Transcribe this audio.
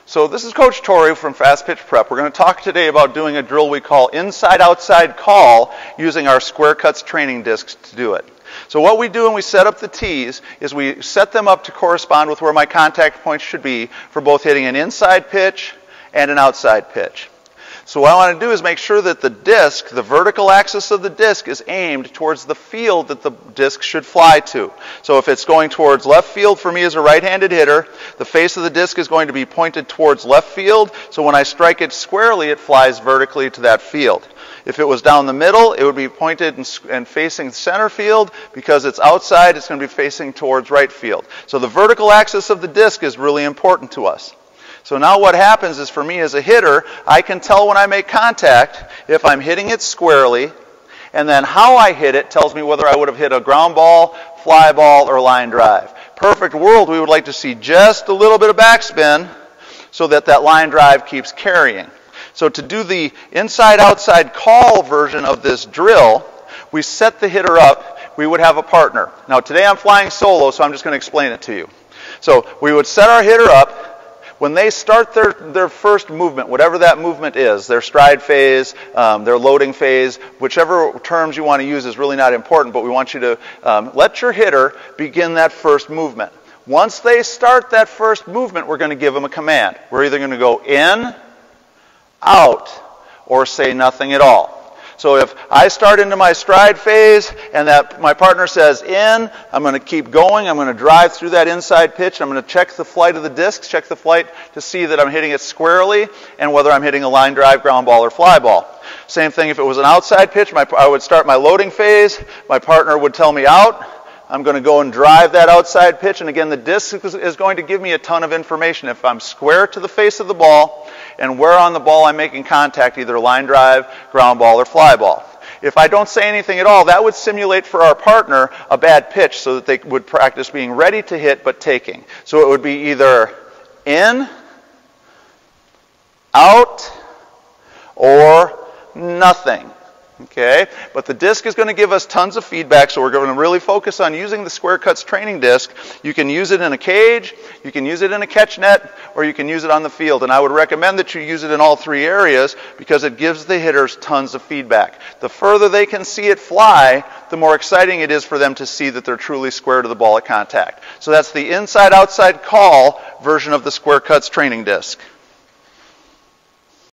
So this is Coach Tory from Fast Pitch Prep. We're going to talk today about doing a drill we call inside-outside call using our square cuts training discs to do it. So what we do when we set up the tees is we set them up to correspond with where my contact points should be for both hitting an inside pitch and an outside pitch. So what I want to do is make sure that the disc, the vertical axis of the disc, is aimed towards the field that the disc should fly to. So if it's going towards left field for me as a right-handed hitter, the face of the disc is going to be pointed towards left field, so when I strike it squarely, it flies vertically to that field. If it was down the middle, it would be pointed and facing center field. Because it's outside, it's going to be facing towards right field. So the vertical axis of the disc is really important to us. So now what happens is, for me as a hitter, I can tell when I make contact if I'm hitting it squarely, and then how I hit it tells me whether I would have hit a ground ball, fly ball, or line drive. Perfect world, we would like to see just a little bit of backspin so that that line drive keeps carrying. So to do the inside-outside call version of this drill, we set the hitter up. We would have a partner. Now today I'm flying solo, so I'm just going to explain it to you. So we would set our hitter up. When they start their first movement, whatever that movement is, their stride phase, their loading phase, whichever terms you want to use is really not important, but we want you to let your hitter begin that first movement. Once they start that first movement, we're going to give them a command. We're either going to go in, out, or say nothing at all. So if I start into my stride phase and that my partner says in, I'm going to keep going. I'm going to drive through that inside pitch. I'm going to check the flight of the discs, check the flight to see that I'm hitting it squarely and whether I'm hitting a line drive, ground ball, or fly ball. Same thing if it was an outside pitch. I would start my loading phase. My partner would tell me out. I'm going to go and drive that outside pitch, and again, the disc is going to give me a ton of information. If I'm square to the face of the ball, and where on the ball I'm making contact, either line drive, ground ball, or fly ball. If I don't say anything at all, that would simulate for our partner a bad pitch so that they would practice being ready to hit but taking. So it would be either in, out, or nothing. Okay, but the disc is going to give us tons of feedback, so we're going to really focus on using the square cuts training disc. You can use it in a cage, you can use it in a catch net, or you can use it on the field. And I would recommend that you use it in all three areas because it gives the hitters tons of feedback. The further they can see it fly, the more exciting it is for them to see that they're truly square to the ball at contact. So that's the inside-outside call version of the square cuts training disc.